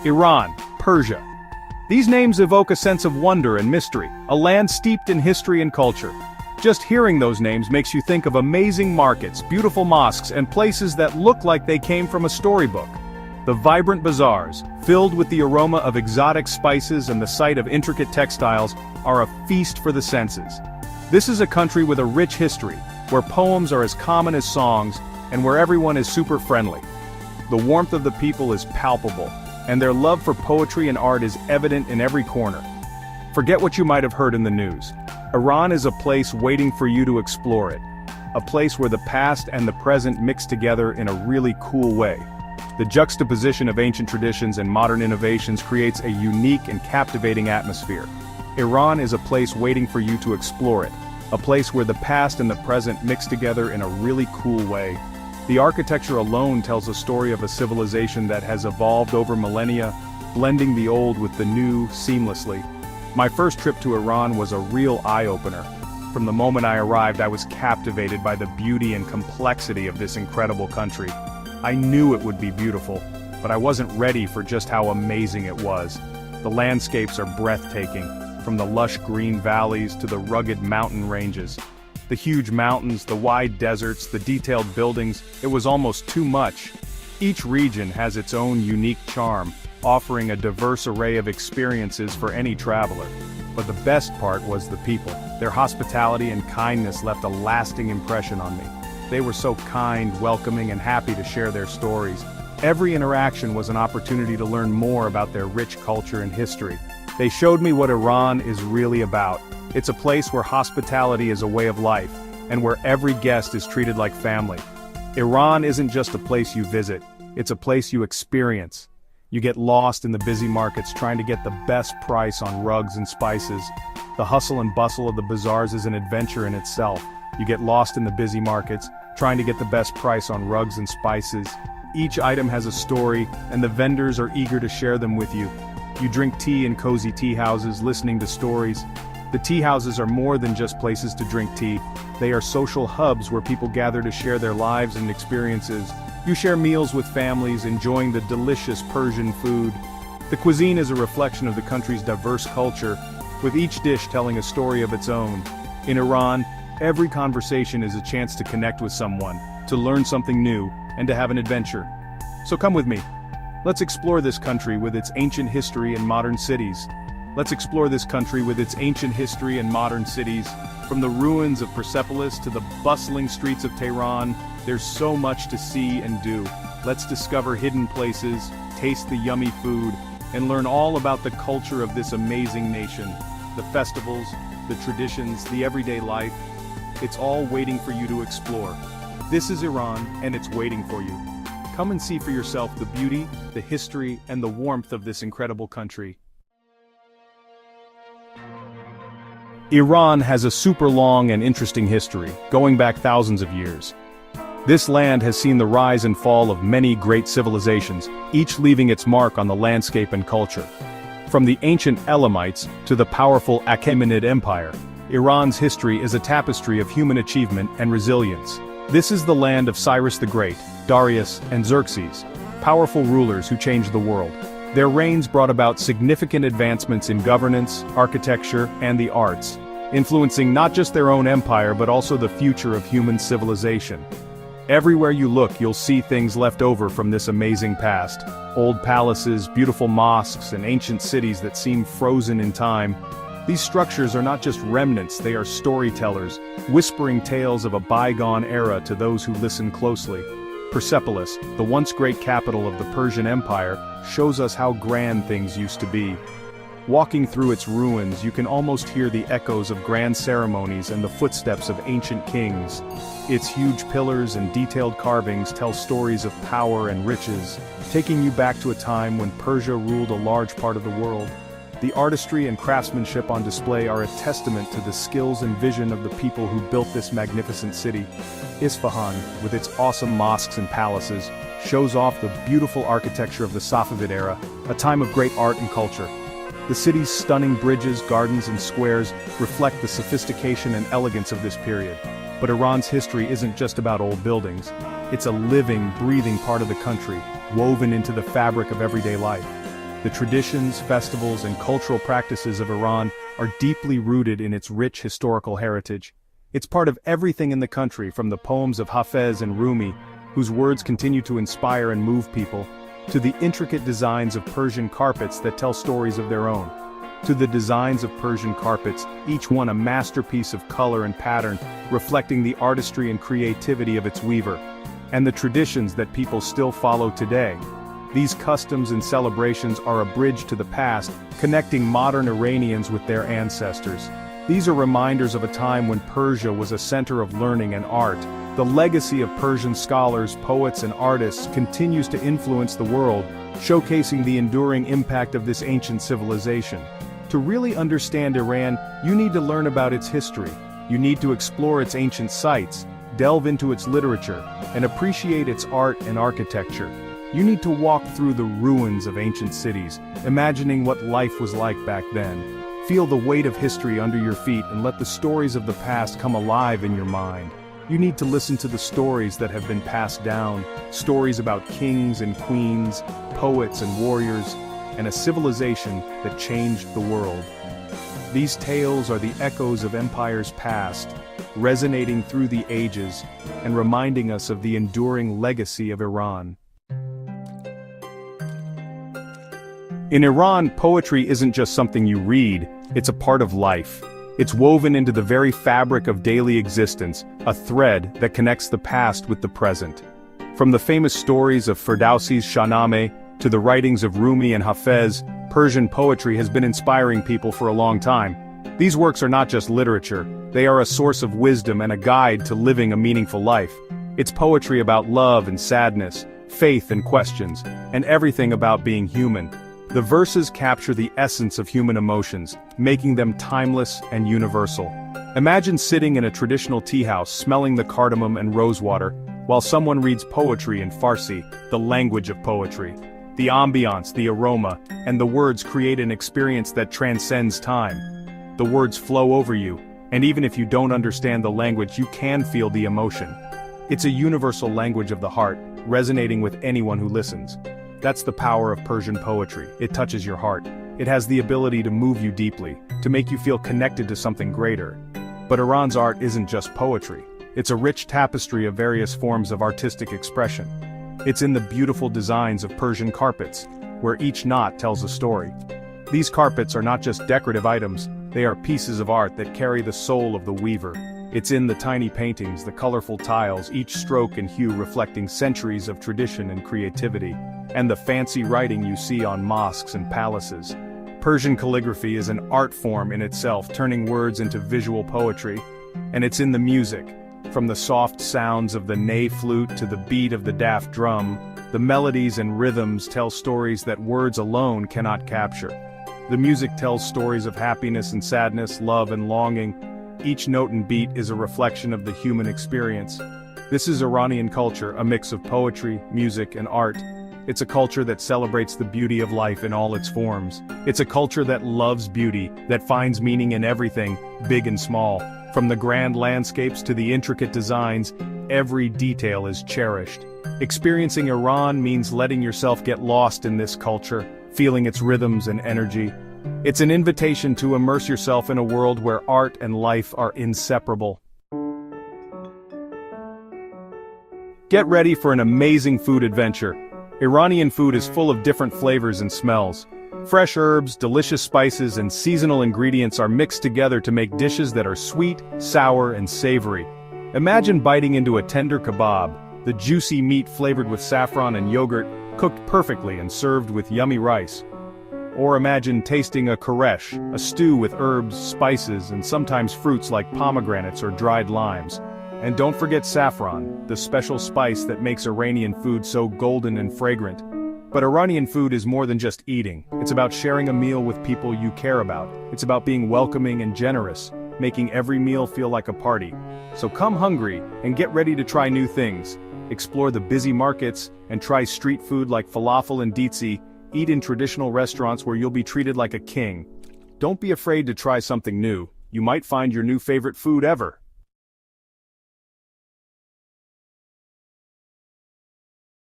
Iran, Persia. These names evoke a sense of wonder and mystery, a land steeped in history and culture. Just hearing those names makes you think of amazing markets, beautiful mosques, and places that look like they came from a storybook. The vibrant bazaars, filled with the aroma of exotic spices and the sight of intricate textiles, are a feast for the senses. This is a country with a rich history, where poems are as common as songs, and where everyone is super friendly. The warmth of the people is palpable, and their love for poetry and art is evident in every corner. Forget what you might have heard in the news. Iran is a place waiting for you to explore it. A place where the past and the present mix together in a really cool way. The juxtaposition of ancient traditions and modern innovations creates a unique and captivating atmosphere. Iran is a place waiting for you to explore it. A place where the past and the present mix together in a really cool way. The architecture alone tells a story of a civilization that has evolved over millennia, blending the old with the new seamlessly. My first trip to Iran was a real eye-opener. From the moment I arrived, I was captivated by the beauty and complexity of this incredible country. I knew it would be beautiful, but I wasn't ready for just how amazing it was. The landscapes are breathtaking, from the lush green valleys to the rugged mountain ranges. The huge mountains, the wide deserts, the detailed buildings, it was almost too much. Each region has its own unique charm, offering a diverse array of experiences for any traveler. But the best part was the people. Their hospitality and kindness left a lasting impression on me. They were so kind, welcoming, and happy to share their stories. Every interaction was an opportunity to learn more about their rich culture and history. They showed me what Iran is really about. It's a place where hospitality is a way of life, and where every guest is treated like family. Iran isn't just a place you visit, it's a place you experience. You get lost in the busy markets trying to get the best price on rugs and spices. The hustle and bustle of the bazaars is an adventure in itself. You get lost in the busy markets, trying to get the best price on rugs and spices. Each item has a story, and the vendors are eager to share them with you. You drink tea in cozy tea houses, listening to stories. The tea houses are more than just places to drink tea. They are social hubs where people gather to share their lives and experiences. You share meals with families, enjoying the delicious Persian food. The cuisine is a reflection of the country's diverse culture, with each dish telling a story of its own. In Iran, every conversation is a chance to connect with someone, to learn something new, and to have an adventure. So come with me. Let's explore this country with its ancient history and modern cities. Let's explore this country with its ancient history and modern cities. From the ruins of Persepolis to the bustling streets of Tehran, there's so much to see and do. Let's discover hidden places, taste the yummy food, and learn all about the culture of this amazing nation. The festivals, the traditions, the everyday life. It's all waiting for you to explore. This is Iran, and it's waiting for you. Come and see for yourself the beauty, the history, and the warmth of this incredible country. Iran has a super long and interesting history, going back thousands of years. This land has seen the rise and fall of many great civilizations, each leaving its mark on the landscape and culture. From the ancient Elamites to the powerful Achaemenid Empire, Iran's history is a tapestry of human achievement and resilience. This is the land of Cyrus the Great, Darius, and Xerxes, powerful rulers who changed the world. Their reigns brought about significant advancements in governance, architecture, and the arts, influencing not just their own empire but also the future of human civilization. Everywhere you look, you'll see things left over from this amazing past. Old palaces, beautiful mosques, and ancient cities that seem frozen in time. These structures are not just remnants, they are storytellers, whispering tales of a bygone era to those who listen closely. Persepolis, the once great capital of the Persian Empire, shows us how grand things used to be. Walking through its ruins, you can almost hear the echoes of grand ceremonies and the footsteps of ancient kings. Its huge pillars and detailed carvings tell stories of power and riches, taking you back to a time when Persia ruled a large part of the world. The artistry and craftsmanship on display are a testament to the skills and vision of the people who built this magnificent city. Isfahan, with its awesome mosques and palaces, shows off the beautiful architecture of the Safavid era, a time of great art and culture. The city's stunning bridges, gardens, and squares reflect the sophistication and elegance of this period. But Iran's history isn't just about old buildings. It's a living, breathing part of the country, woven into the fabric of everyday life. The traditions, festivals, and cultural practices of Iran are deeply rooted in its rich historical heritage. It's part of everything in the country, from the poems of Hafez and Rumi, whose words continue to inspire and move people, to the intricate designs of Persian carpets that tell stories of their own. To the designs of Persian carpets, each one a masterpiece of color and pattern, reflecting the artistry and creativity of its weaver, and the traditions that people still follow today. These customs and celebrations are a bridge to the past, connecting modern Iranians with their ancestors. These are reminders of a time when Persia was a center of learning and art. The legacy of Persian scholars, poets, and artists continues to influence the world, showcasing the enduring impact of this ancient civilization. To really understand Iran, you need to learn about its history. You need to explore its ancient sites, delve into its literature, and appreciate its art and architecture. You need to walk through the ruins of ancient cities, imagining what life was like back then. Feel the weight of history under your feet and let the stories of the past come alive in your mind. You need to listen to the stories that have been passed down, stories about kings and queens, poets and warriors, and a civilization that changed the world. These tales are the echoes of empires past, resonating through the ages and reminding us of the enduring legacy of Iran. In Iran, poetry isn't just something you read, it's a part of life. It's woven into the very fabric of daily existence, a thread that connects the past with the present. From the famous stories of Ferdowsi's Shahnameh to the writings of Rumi and Hafez, Persian poetry has been inspiring people for a long time. These works are not just literature, they are a source of wisdom and a guide to living a meaningful life. It's poetry about love and sadness, faith and questions, and everything about being human. The verses capture the essence of human emotions, making them timeless and universal. Imagine sitting in a traditional tea house smelling the cardamom and rosewater, while someone reads poetry in Farsi, the language of poetry. The ambiance, the aroma, and the words create an experience that transcends time. The words flow over you, and even if you don't understand the language, you can feel the emotion. It's a universal language of the heart, resonating with anyone who listens. That's the power of Persian poetry. It touches your heart. It has the ability to move you deeply, to make you feel connected to something greater. But Iran's art isn't just poetry. It's a rich tapestry of various forms of artistic expression. It's in the beautiful designs of Persian carpets, where each knot tells a story. These carpets are not just decorative items, they are pieces of art that carry the soul of the weaver. It's in the tiny paintings, the colorful tiles, each stroke and hue reflecting centuries of tradition and creativity, and the fancy writing you see on mosques and palaces. Persian calligraphy is an art form in itself, turning words into visual poetry. And it's in the music. From the soft sounds of the ney flute to the beat of the daft drum, the melodies and rhythms tell stories that words alone cannot capture. The music tells stories of happiness and sadness, love and longing. Each note and beat is a reflection of the human experience. This is Iranian culture, a mix of poetry, music, and art. It's a culture that celebrates the beauty of life in all its forms. It's a culture that loves beauty, that finds meaning in everything, big and small. From the grand landscapes to the intricate designs, every detail is cherished. Experiencing Iran means letting yourself get lost in this culture, feeling its rhythms and energy. It's an invitation to immerse yourself in a world where art and life are inseparable. Get ready for an amazing food adventure. Iranian food is full of different flavors and smells. Fresh herbs, delicious spices, and seasonal ingredients are mixed together to make dishes that are sweet, sour, and savory. Imagine biting into a tender kebab, the juicy meat flavored with saffron and yogurt, cooked perfectly and served with yummy rice. Or imagine tasting a koresh, a stew with herbs, spices, and sometimes fruits like pomegranates or dried limes. And don't forget saffron, the special spice that makes Iranian food so golden and fragrant. But Iranian food is more than just eating. It's about sharing a meal with people you care about. It's about being welcoming and generous, making every meal feel like a party. So come hungry and get ready to try new things. Explore the busy markets and try street food like falafel and ditsi. Eat in traditional restaurants where you'll be treated like a king. Don't be afraid to try something new. You might find your new favorite food ever.